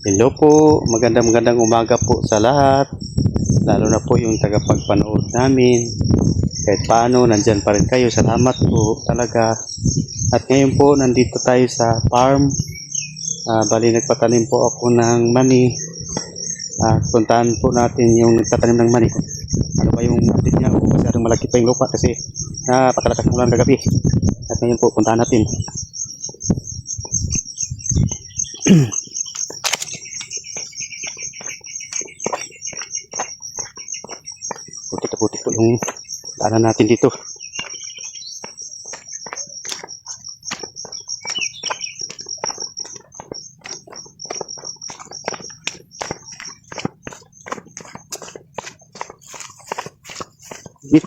Hello po, magandang umaga po sa lahat. Lalo na po yung tagapagpanood namin. Kahit paano, nandyan pa rin kayo. Salamat po talaga. At ngayon po, nandito tayo sa farm. Bali, nagpatanim po ako ng mani. Puntahan po natin yung nagtatanim ng mani. Ano ba yung update niya? Masyadong malaki pa yung lupa kasi napakalakas ng ulan kagabi. At ngayon po, puntahan natin. Putik-putik po yung daanan natin dito. Bit.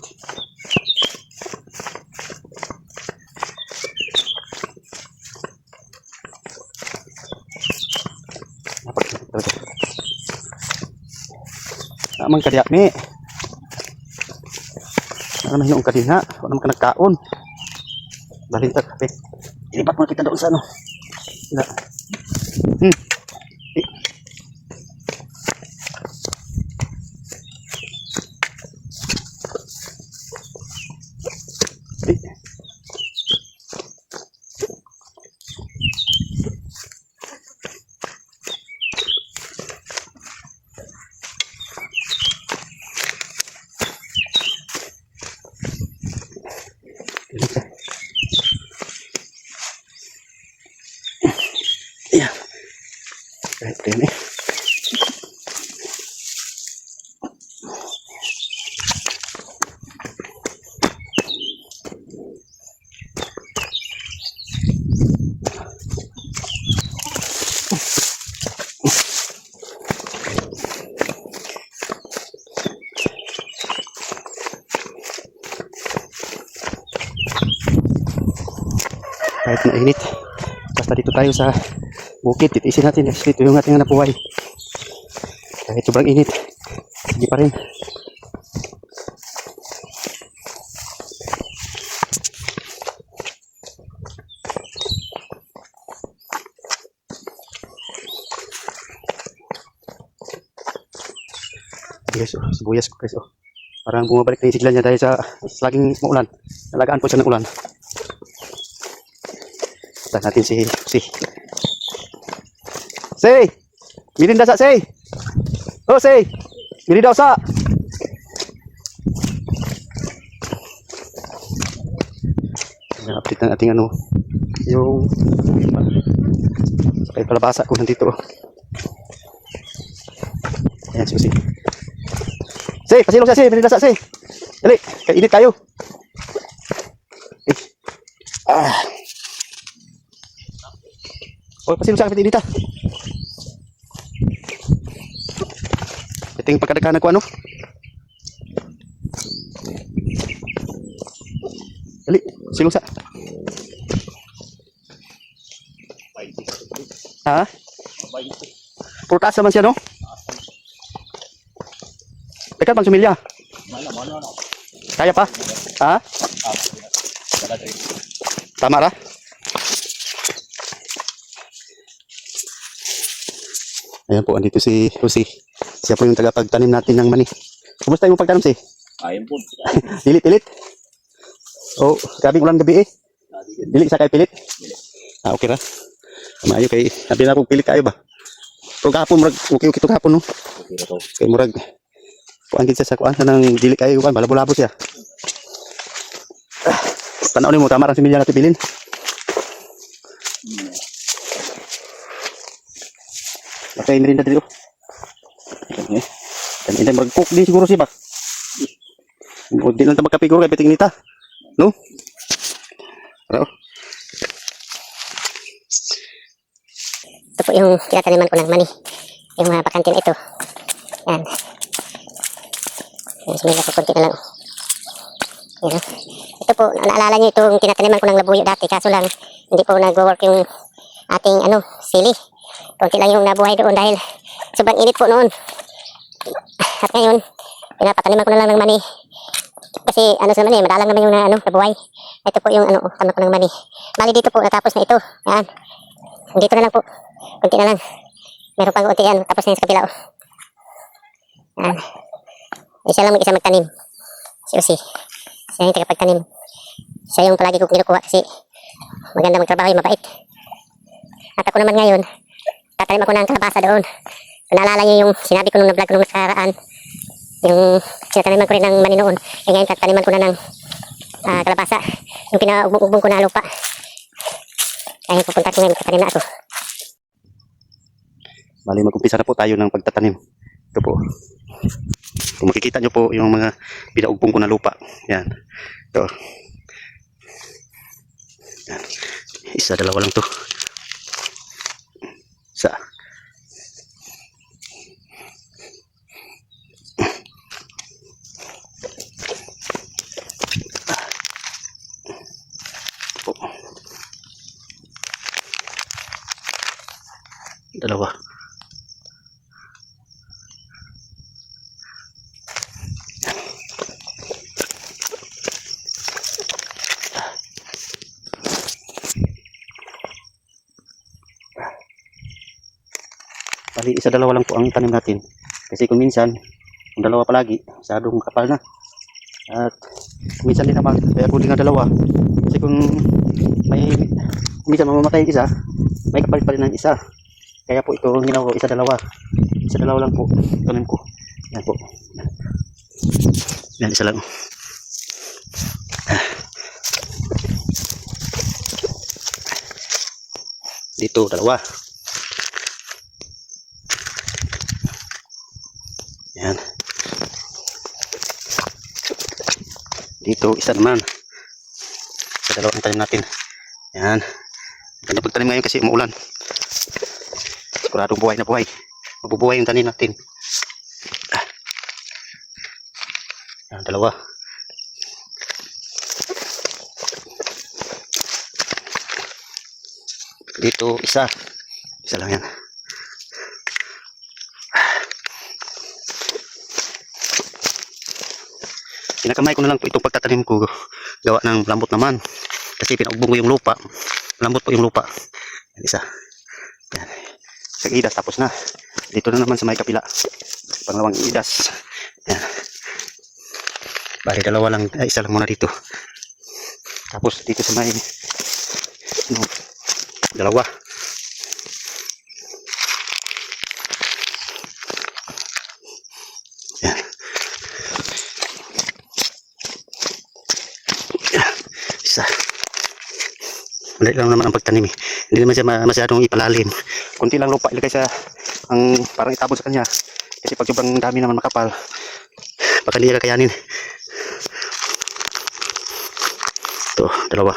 Naman kadiak ni. Naman yung kadina, wala naman ka nagkaon. Balintag kape. Ilipat mo kita doon sa ano. Wala. Iya. Kahit ini. Kahit mainit, basta dito tayo sa bukid, titiisin natin kasi dito yung ating nabuhay. Kahit sobrang init, sige pa rin. Guys, sibuyas ko guys, parang bumabalik na yung sigla niya dahil sa laging maulan. Nalagaan po siya ng ulan. Kita natin si Say, mirinda sa Say. Oh Say, mirinda sa. Na-update ng ating ano, yung sakay palabasa ko nandito. Ayan si Say, pasilong sa Say, mirinda sa Say. Dali, kainit tayo. Oh, pasilong sa kapit dito. Ito yung pagkadagkanan ko ano. Dali, silong sa. Ha? Purtas naman siya no? Teka bang sumilya? Kaya pa? Ha? Tama ra? Ayan po, andito si Lucy. Siya po yung tagapagtanim natin ng mani. Kumusta yung pagtanim si? Ayun po. Pilit-pilit? Oh, grabing ulan gabi eh. Dili sa kay pilit? Okay ra. Maayo kay sabi na po pilit kayo ba? Pero gahapon murag okay ito gahapon no. Kay murag kuan gid sa kuan nang dili kayo kuan balabo-labo siya. Tanaw nimo tama ra si milya natin pilin. Bakay merinda dito. Dan ini mag-cook din siguro siya ba? O di lang ta magkape siguro kay piting nita. No? Pero ito po yung tinataniman ko ng mani. Yung mga bakante na ito. Yan. Yan, sumila ko konti na lang. Yan. Ito po, naalala nyo itong tinataniman ko ng labuyo dati. Kaso lang, hindi po nag-work yung ating sili. Konti lang yung nabuhay doon dahil sobrang init po noon. At ngayon, pinapataniman ko na lang ng mani. Kasi naman madalang naman yung nabuhay. Ito po yung taman ko ng mani. Bali dito po, natapos na ito. Yan. Dito na lang po. Kunti na lang. Meron pang unti yan. Tapos na yan sa kabila, oh. Yan. Siya lang mag-isa magtanim. Si Usi. Siya yung tagapagtanim. Siya yung palagi kong kinukuha kasi maganda magtrabaho yung mabait. At ako naman ngayon, tatanim ako ng kalabasa doon. Kung naalala niyo yung sinabi ko nung na-vlog ko nung nakaraan, yung sinataniman ko rin ng mani noon. Eh ngayon tataniman ko na ng kalabasa. Yung pinaugbong ko na lupa. Kaya pupunta ko ngayon, magtatanim na ako. Bali, mag-umpisa na po tayo ng pagtatanim. Ito po. Kung makikita nyo po yung mga pinaugbong ko na lupa. Yan. Ito. Yan. Isa, dalawa lang to. Isa. Po. Dalawa. Bali, isa dalawa lang po ang tanim natin. Kasi kung minsan, kung dalawa palagi, masyadong kapal na. At minsan din naman, kaya kunin nga dalawa. Kasi kung minsan mamamatay yung isa, may kapalit pa rin ng isa. Kaya po ito, ginawa ko, isa dalawa. Isa dalawa lang po, tanim ko. Yan po. Yan, isa lang. Dito, dalawa. Yan. Dito, isa naman. Sa dalawa ang tanim natin. Yan. Ganda pagtanim ngayon kasi umuulan. Siguradong buhay na buhay. Mabubuhay yung tanim natin. Yan, dalawa. Dito, isa. Isa lang yan. Pinakamay ko na lang po itong pagtatanim ko. Gawa ng lambot naman. Kasi pinaugbong ko yung lupa. Lambot po yung lupa. Yan, isa. Yan. Isang idas tapos na. Dito na naman sa may kapila. Pangalawang idas. Yan. Bali dalawa lang. Ay, isa lang muna dito. Tapos dito sa may dalawa. Yan. Isa. Mali lang naman ang pagtanim eh. Hindi naman siya masyadong ipalalim. Kunti lang lupa ilagay sa ang parang itabon sa kanya. Kasi pag sobrang dami naman makapal, baka hindi kakayanin. Ito, dalawa.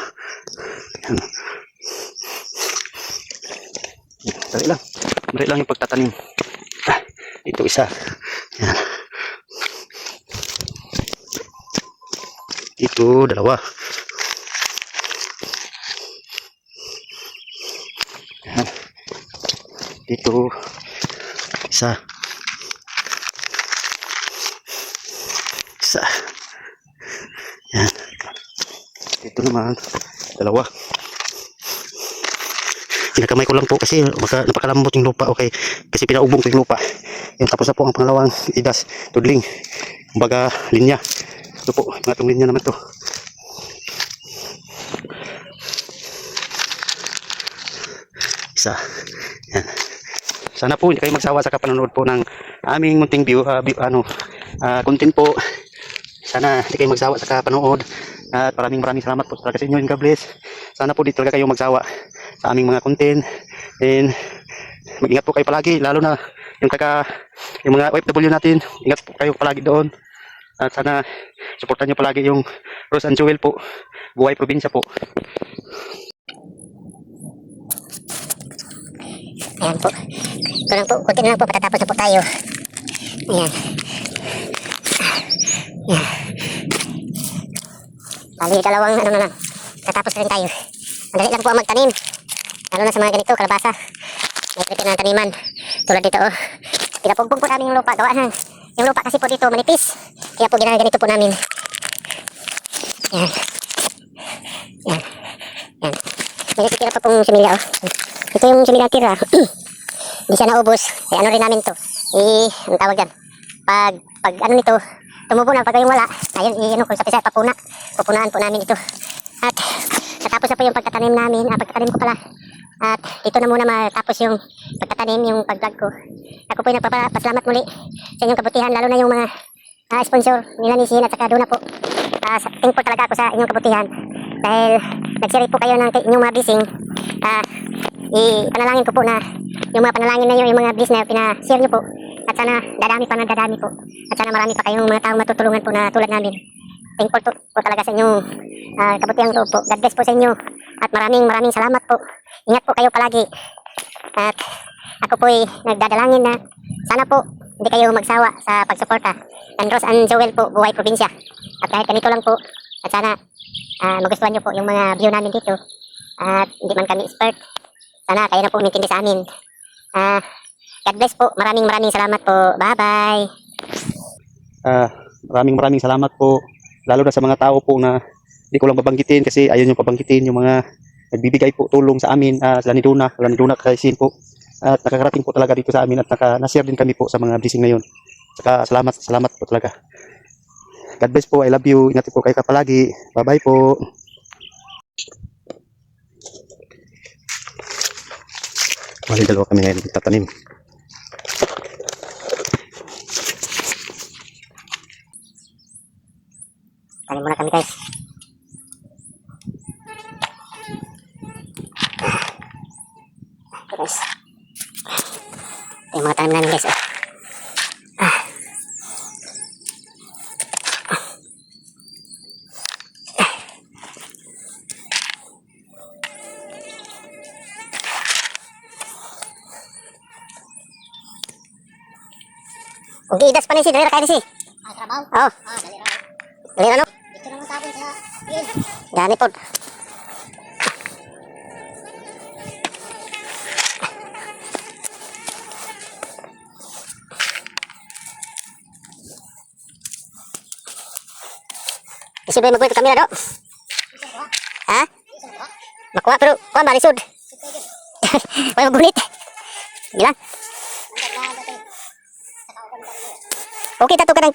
Yan. Dali lang. Dali lang yung pagtatanim. Ito isa. Yan. Ito, dalawa. Yan. Dito, isa. Isa. Yan. Dito naman, dalawa. Pinakamay ko lang po kasi napakalambot yung lupa. Okay. Kasi pinaubong ko yung lupa. Yan, tapos na po ang pangalawang idas. Tudling. Kumbaga, linya. Ito po, itong linya naman to. Isa. Yan. Sana po hindi kayo magsawa sa kapanonood po ng aming munting content po. Sana hindi kayo magsawa sa kapanood. At maraming salamat po talaga sa inyo. God bless. Sana po di talaga kayo magsawa sa aming mga content. And mag-ingat po kayo palagi. Lalo na yung mga OFW natin. Ingat po kayo palagi doon. At sana supportan nyo palagi yung Rose and Jewel po. Buhay probinsya po. Ayan po. Ito lang po. Kunti na lang po. Patatapos na po tayo. Ayan. Ayan. Bali, dalawang ano na lang. Tatapos na rin tayo. Madali lang po ang magtanim. Lalo na sa mga ganito, kalabasa. May prepare na taniman. Tulad dito, oh. Pinapugbog po namin yung lupa. Gawa na. Yung lupa kasi po dito manipis. Kaya po ginaganito po namin. Yan. Yan. Yan. May natitira pa pong similya, oh. Ito yung similya tira. hindi siya naubos, eh ano rin namin to. Ang tawag dyan, pag ano nito, tumubo na, pag yung wala, ayun, ano ko sa Bisaya, pupunaan po namin ito. At natapos na po yung pagtatanim namin, pagtatanim ko pala. At dito na muna matapos yung pagtatanim, yung pag-vlog ko. Ako po ay nagpapasalamat muli sa inyong kabutihan, lalo na yung mga sponsor nila ni Sin at saka Duna po. Thankful talaga ako sa inyong kabutihan dahil nag-share po kayo ng inyong mga blessing. Ipanalangin ko po na yung mga panalangin na yung mga bliss na pinashare nyo po. At sana dadami pa na dadami po. At sana marami pa kayong mga taong matutulungan po na tulad namin. Thankful po talaga sa inyong kabutihang loob po. God bless po sa inyo. At maraming salamat po. Ingat po kayo palagi. At ako po ay nagdadalangin na sana po hindi kayo magsawa sa pagsuporta ng Rose and Joel po, Buhay Probinsya. At kahit ganito lang po, at sana magustuhan nyo po yung mga view namin dito. At hindi man kami expert. Sana kayo na po umintindi sa amin. God bless po. Maraming salamat po. Bye-bye. Maraming salamat po. Lalo na sa mga tao po na hindi ko lang babanggitin kasi ayaw nyo pabanggitin yung mga nagbibigay po tulong sa amin, sila ni Duna kay Sin po. At nakakarating po talaga dito sa amin at na-share din kami po sa mga blessing ngayon. Saka salamat po talaga. God bless po. I love you. Ingat po kayo palagi. Bye-bye po. Dalawa kami ngayon magtatanim. Tanim muna kami guys. Ito guys. Ito yung mga tanim namin guys. Kung giidas pa ni si, dali ra kayo ni si. Trabaho? Oo. Dali ra. Dali ra no? Dito naman tapon sa field. Gani po. Isi ba magbuhay ko kamera do? Ha? Makuha pero kuha ba lisod? Wala magunit. Gila. Okay, tato ka ng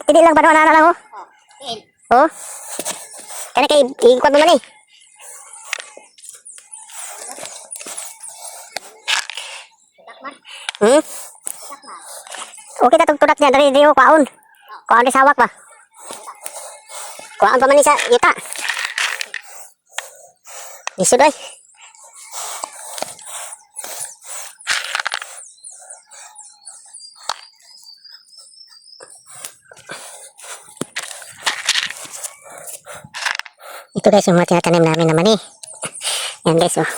tini lang ba na lang oh? Oh. Kana kay ikuan mo man eh. Okay, tatong tudak niya dari dio kaon. Kaon di sawak ba? Kaon pa man ni sa yuta. Lisod ay. Ito guys yung mga tinatanim namin naman eh. Yan guys oh.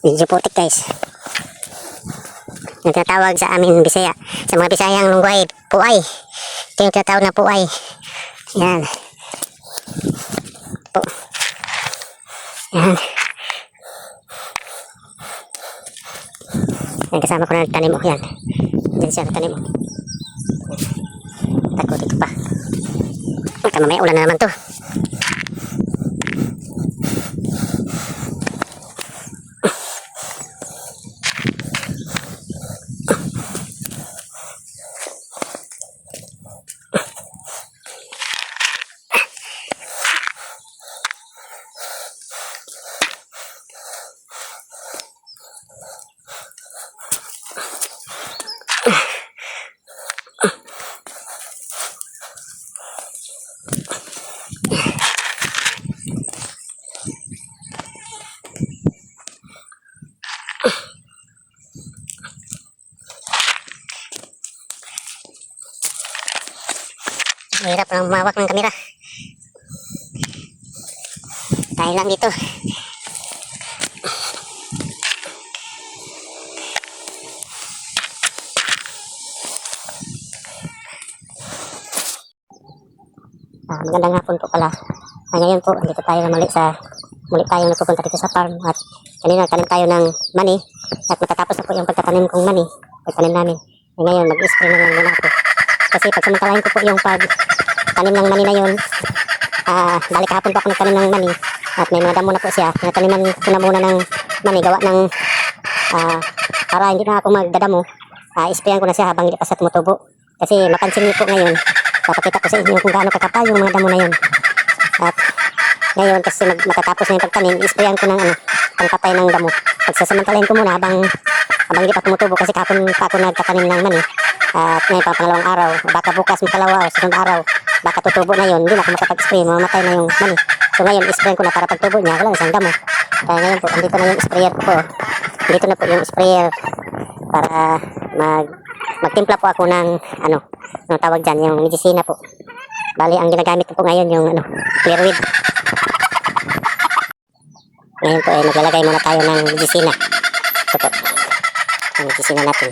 Medyo putik guys. Yung tinatawag sa amin Bisaya. Sa mga Bisayang Lunggay, puay. Ito yung tinatawag na puay. Yan. Po. Yan. Yan kasama ko na nagtanim oh. Yan. Yan siya nagtanim oh. Takot dito pa. Baka mamaya ulan na naman to. Hirap lang mawak ng kamera. Tayo lang dito. Magandang hapon po pala. Ngayon po, dito tayo muli tayo nagpupunta dito sa farm at kanina nagtanim tayo ng mani at matatapos na po yung pagtatanim kong mani, pagtanim namin. Ngayon mag-spray na lang muna ako. Kasi pagsamantalahin ko po yung pagtanim ng mani na yun, balik kahapon po ako nagtanim ng mani at may mga damo na po siya. Tinataniman ko na muna ng mani, gawa ng para hindi na ako magdadamo, isprayan ko na siya habang hindi pa siya tumutubo. Kasi mapansin niyo po ngayon, papakita ko sa inyo kung gaano kakapal yung mga damo na yun. At ngayon kasi matatapos na yung pagtanim, isprayan ko ng pangpatay ng damo. Pagsasamantalahin ko muna habang hindi pa tumutubo kasi kapon pa ako nagtatanim ng mani. At ngayon pa pangalawang araw, baka bukas makalawa o sunod araw, baka tutubo na yun, hindi na ako makapag-spray, mamamatay na yung mani. So ngayon, isprayan ko na para pagtubo niya, wala na siyang damo. Kaya ngayon po, andito na yung sprayer ko po. Dito na po yung sprayer para magtimpla po ako ng ng tawag dyan, yung medicina po. Bali, ang ginagamit ko po ngayon yung clearweed. Ngayon po maglalagay muna tayo ng medicina. Ito po, ang medicina natin.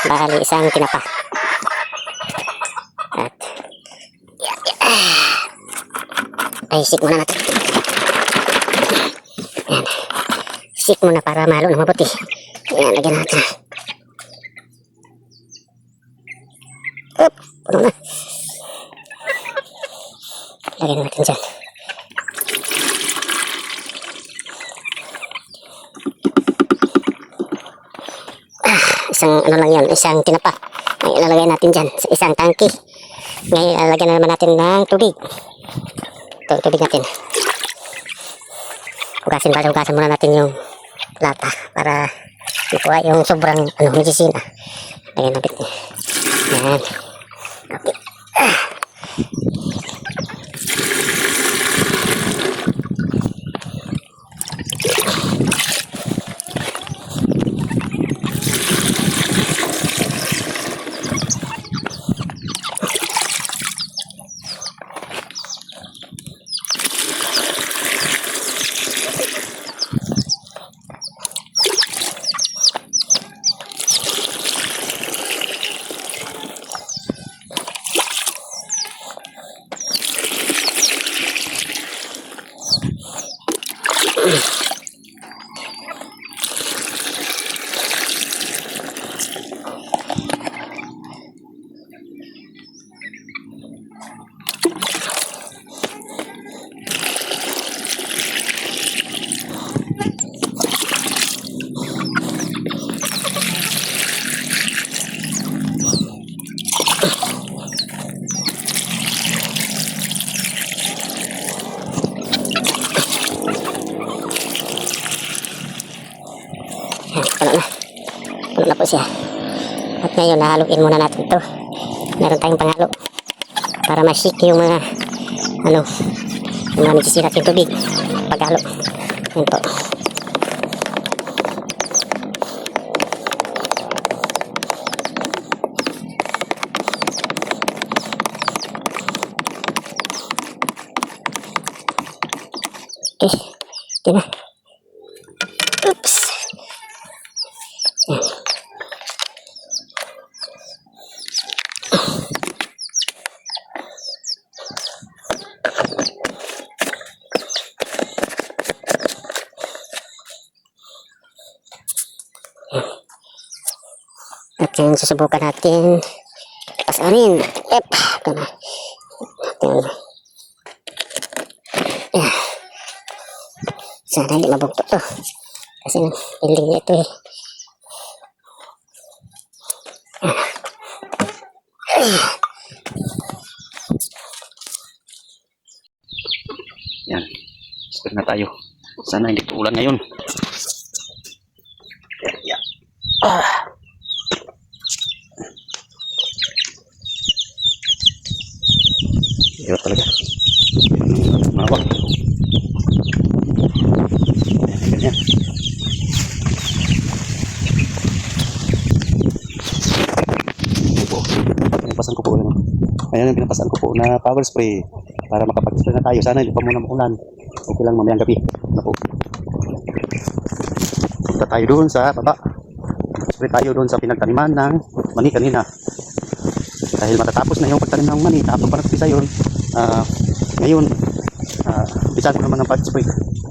Bali, isang tinapa. At isik muna natin. Yan. Isik muna para mahalo ng mabuti. Yan, lagyan natin. Puno na. Lagyan natin dyan. Isang lang yan, isang tinapa. Ay, ilalagay natin dyan sa isang tangki. Ngayon, ilalagyan na naman natin ng tubig. Ito, tubig natin. Hugasan muna natin yung lata para ikuha yung sobrang medicina. Lagyan natin. Yan. Okay. Puno na po siya. At ngayon, nahaluin muna natin ito. Meron tayong panghalo para ma-shake yung mga yung mga medicine at yung tubig paghalo. Yan po. Okay, ito na. Oops. Yan. At yan, susubukan natin pasanin. Ito na. Yan. Sana hindi mabugto to. Kasi building niya ito eh. Yan. Spray na tayo. Sana hindi uulan ngayon. Yan. Hirap talaga. Mawak. Ganyan. Pinapasan ko po. Ayan ang pinapasan ko po na power spray para makapag-spray na tayo. Sana hindi pa muna maulan. Okay lang mamayang gabi. Ano po. Punta tayo doon sa baba. Spray tayo doon sa pinagtaniman ng mani kanina. Dahil matatapos na yung pagtanim ng mani, tapos pa nagpisa yun. Ngayon, bisa ko naman ng pag-spray.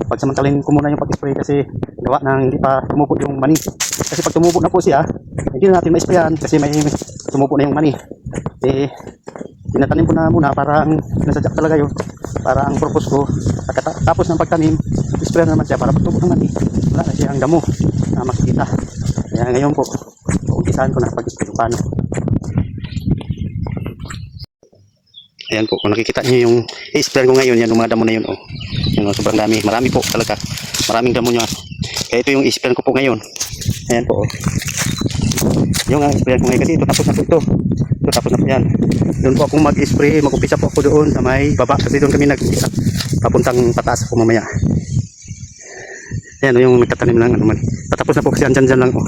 Pagsamantalin ko muna yung pag-spray kasi gawa ng hindi pa tumubo yung mani. Kasi pag tumubo na po siya, hindi na natin ma-sprayan kasi may tumubo na yung mani. Tinatanim ko na muna para nasadyak talaga yun. Para ang purpose ko, tapos ng pagtanim, spray na naman siya para pag tubo ng mani, wala na siyang damo na makikita. Ayan. Kaya ngayon po, umpisahan ko na pag-spray kung paano. Ayan po, kung nakikita niyo yung i-spray ko ngayon, yan yung mga damo na yun. Oh. Yung sobrang dami, marami po talaga. Maraming damo nyo. Kaya ito yung i-spray ko po ngayon. Ayan po. Oh. Yung spray ko ngayon kasi ito tapos na po ito. Ito tapos na po yan. Doon po ako mag-spray, mag-umpisa po ako doon sa may baba kasi doon kami nag-umpisa. Papuntang pataas po mamaya. Ayan yung nagtatanim lang ano man. Tatapos na po kasi andyan lang oh.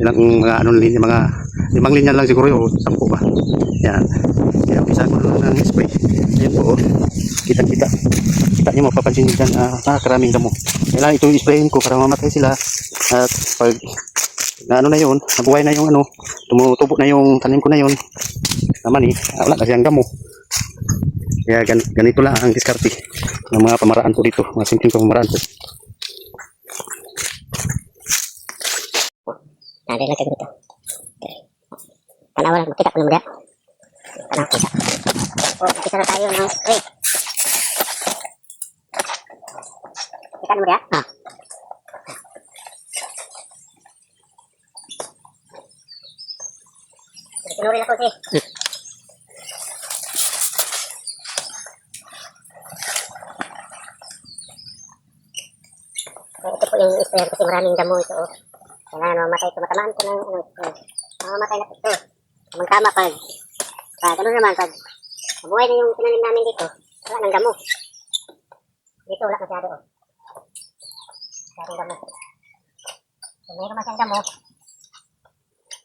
Ilang mga ano linya, mga 5 linya lang siguro o 10 ba. Ayan. Kaya umpisa ko na ng spray. Ayan po oh. Kita-kita. Kita niyo mapapansin niyo dyan karaming damo. Kailangan ito i-sprayin ko para mamatay sila. At pag na ano na yun, nabuhay na yung ano, tumutubo na yung tanim ko na yun. Naman wala kasi ang damo. Kaya ganito lang ang diskarte ng mga pamaraan po dito, mga simpleng pamaraan po. Ada lang kayo dito. Tanawan, makita ko na mga. Tanaw kita. Makita na tayo ng spray. Kita na mga. Sinuri ako sih. Ito po yung sprayer kasi maraming damo ito. Kailangan mamatay ito. Matamaan ko ng mamatay na ito. Tamang tama pag ano naman pag mabuhay na yung tinanim namin dito. Wala ng damo. Dito wala masyado. Masyadong damo. So, mayroon man siyang damo.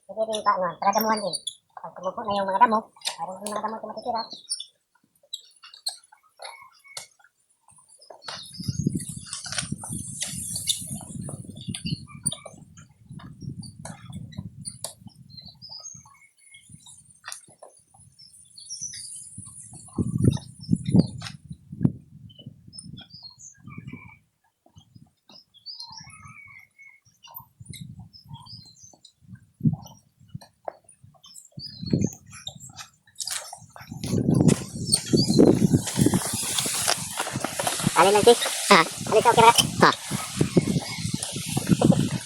Pwede din pa ano, para damuhan din. Pag tumupo na yung mga damo, mayroon yung mga damo ito matitira. Alin lang sih? Alin sa kira?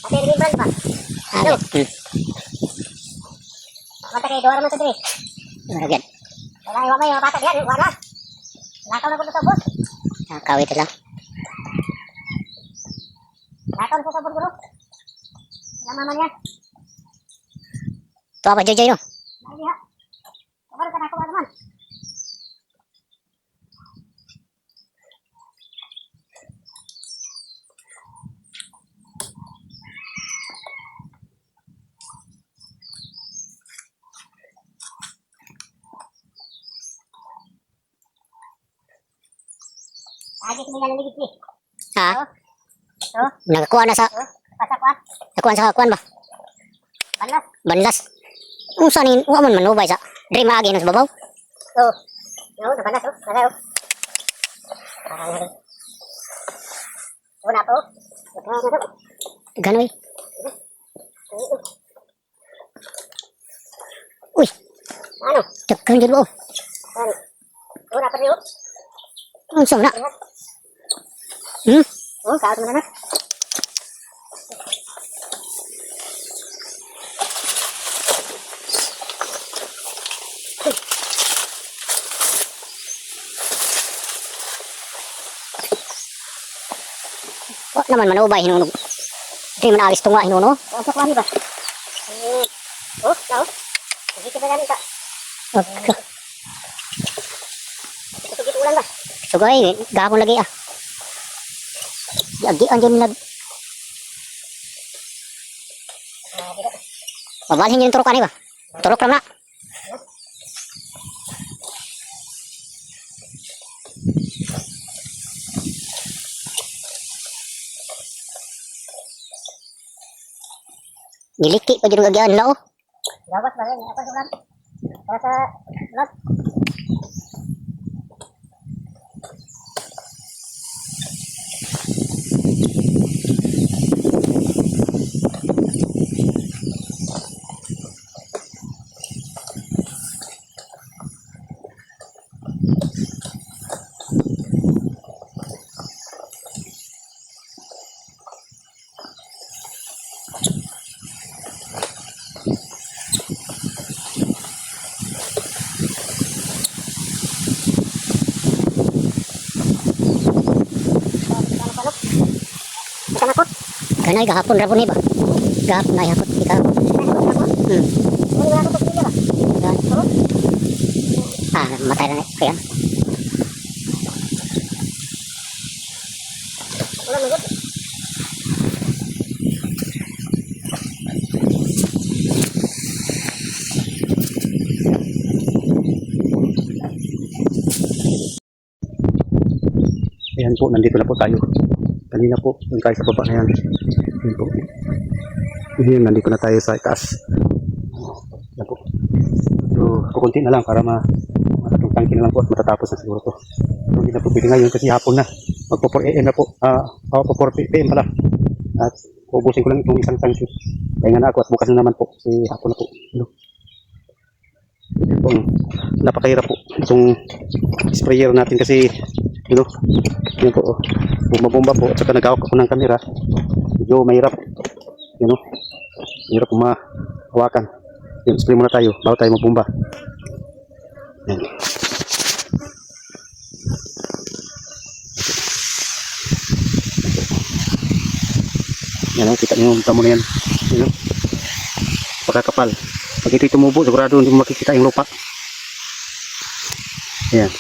Ate liban pa. Ano? Mata kay dua naman sa diri. Maragyan. Wala iwa may bata diyan, wala. Nakaw na ko sa bus. Nakaw ito lang. Nakaw na sa bus bro. Nama man yan. Tuwa pa Jojoy no? Ay ha. Kamar ka nakaw naman. Lagi kami naligid ni. Nakakuha na sa. Pasakuan. Nakuha sa kuan ba? Banlas. Banlas. Unsa ni man manubay sa dream agi nas babaw? Yo, na banlas oh. Kaya oh. Una po. Ganoy. Uy. Ano? Tekan jud mo. Una pa niyo. Unsa na? Oh, kaot mo na. Oh, naman manubay hinunog. Di man agis tunga hinuno. Oh, sa kwani ba? Oh, tao. Dito ba galing ka? Okay. Ito ulan ba? Sugay, gahapon lagi ah. Yagi anjay nag. Mabalhin yung turok ani ba? Turok ra na. Niliki pa jud gagyaan na oh. Dapat ba rin apa sulan? Sa lot. Kanay gahapon ra po ni ba? Gahapon na hapon di kahapon. Matay na kaya. Ayan po, nandito na po tayo. Kanina po, yung tayo sa baba na yan. Ayan po. Ayan, nandito na tayo sa itaas. Ayan po. So, kukunti na lang para matatong tangki na lang po at matatapos na siguro to. So, hindi na po pwede ngayon kasi hapon na. Magpo 4 AM na po. Po 4 PM pala. At ubusin ko lang itong isang tangki. Kaya na ako at bukas na naman po. Kasi hapon na po. Ano? Ito po, napakahirap po itong sprayer natin kasi yun po, bumabomba po at saka nag-hawak ako ng camera, medyo mahirap yun o, mahirap mahawakan. Yun, spray muna tayo bago tayo magbomba. Yan. Yan o, kita nyo yung tamo na yan. Yun o, pagkakapal. Pag ito'y tumubo, sigurado hindi mo makikita yung lupa. Ayan.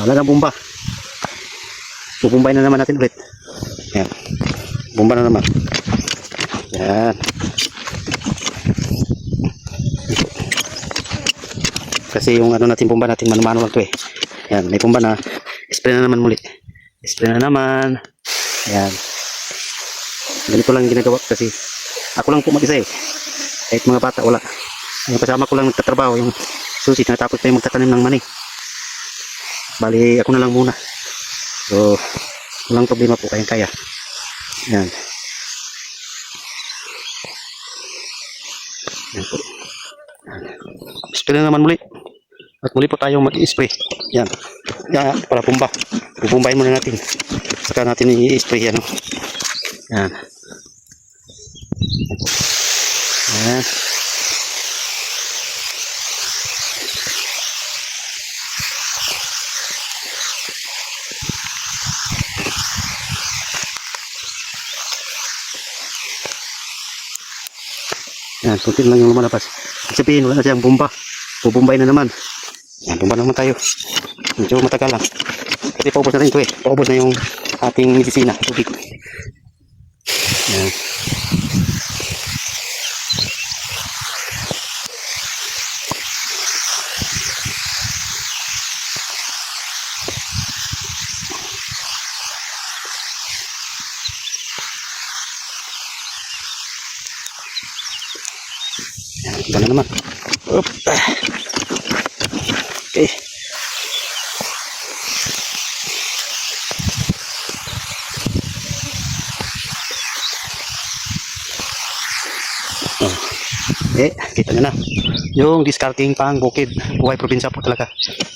Wala na bomba. Bubumbay na naman natin ulit. Ayan. Bomba na naman. Ayan. Kasi yung ano natin, bomba natin, mano-mano lang to eh. Ayan, may bomba na. Spray na naman muli. Spray na naman. Ayan. Ganito lang ginagawa kasi ako lang po mag-isa eh. Kahit mga bata, wala. Yung kasama ko lang nagtatrabaho, yung susi, natapos tayo magtatanim ng mani. Bali, ako na lang muna. So, walang problema po, kayang-kaya. Yan. Yan po. Spray na naman muli. At muli po tayo mag-i-spray. Yan. Yan, para pumba. Pupumbahin muna natin. Saka natin i-spray yan. Yan. Yan po. Yan. Yan, suntin lang yung lumalabas. Sabihin, wala na siyang bomba. Bubumbay na naman. Yan, bomba naman tayo. Medyo matagal lang. Kasi paubos na rin ito eh. Paubos na yung ating medisina. Tubig. Yan. Iba na naman. Up. Okay. Kita nyo na. Yung discarding pang bukid. Buhay probinsya po talaga.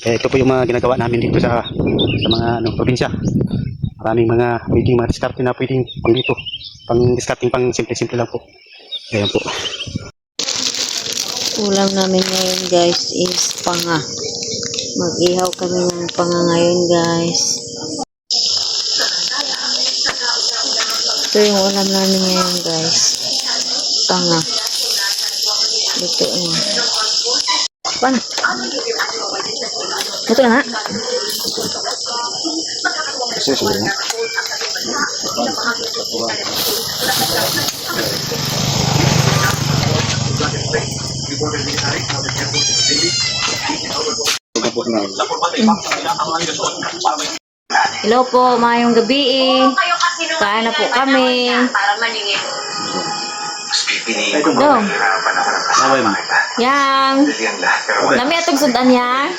Ito po yung mga ginagawa namin dito sa mga probinsya. Maraming mga pwedeng mga discarding na pwedeng pang dito. Pang discarding pang simple-simple lang po. Ayan po. Ulam namin ngayon guys is panga. Mag-ihaw kami ng panga ngayon guys. Ito yung ulam namin ngayon guys. Panga. Ito yun. Panga. Ito na nga. Hello po, mayong gabi. Kain na po kami. Dong. Yang. Nami atong sudan yang.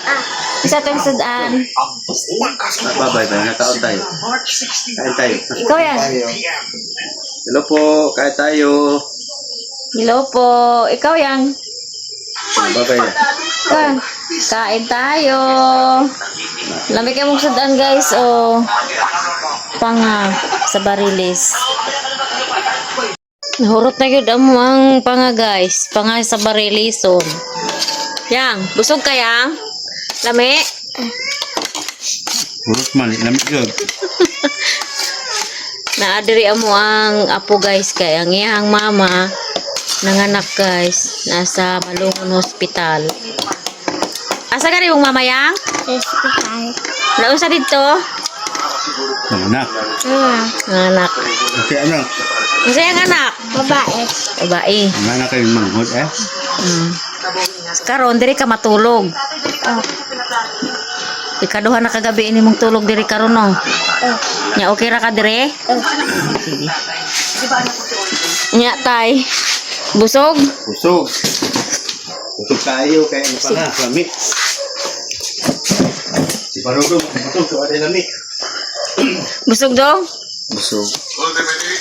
Isa atong sudan. Babay ba? Nataon tayo. Kain tayo. Ikaw yan. Hello po, kain tayo. Hello po. Ikaw yang. Babay na. Ikaw. Kain tayo. Lamig kayo mong sudan guys. O. Panga sa barilis. Nahurot na yun ang panga guys. Panga sa barilison. Yang, busog ka yang? Lami? Urot man, lamig yun. Naadiri mo ang apo guys kay ang iyang mama nanganak guys. Nasa Malungon Hospital. Asa ka rin mong mama yang? Hospital. Nausa dito? Anak. Nanganak. Kasi anak. Kasi ang anak? Babae. Babae. Ang anak kayo manghod eh. Karon diri ka matulog. Ikaduha na kagabi ini mong tulog diri karon no. Nya okay ra ka diri? Sige. Nya tay. Busog? Busog. Busog kayo kaya ano pa nga, lamig. Si Parugong, busog ko ada lamig. Busog dong? Busog.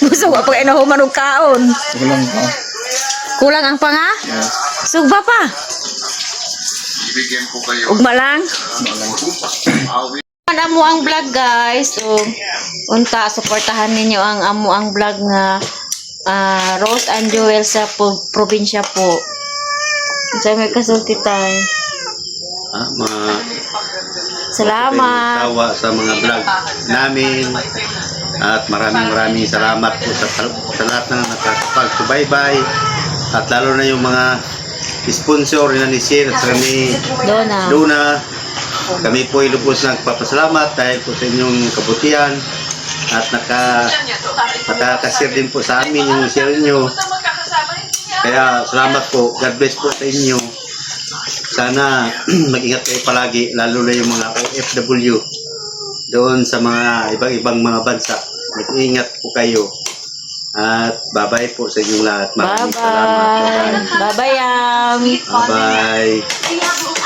Busog pa kay nahuman og kaon. Kulang pa. Kulang ang panga? Sugba pa. Ugma lang. Amo ang vlog guys. So, unta suportahan ninyo ang amo ang vlog nga Rose and Joel sa probinsya po. Sa may kasulti tayo. Salamat. Tawa sa mga vlog namin. At maraming salamat po sa lahat ng nakapagsubaybay. At lalo na yung mga sponsor na ni Sir at ni Dona. Kami po ay lubos nagpapasalamat dahil po sa inyong kabutihan. At nakakasir din po sa amin yung share nyo. Kaya salamat po. God bless po sa inyo. Sana mag-ingat kayo palagi, lalo na yung mga OFW doon sa mga ibang mga bansa. Mag-ingat po kayo. At bye-bye po sa inyong lahat. Maraming salamat. Bye-bye. Bye-bye, Yam. Bye-bye.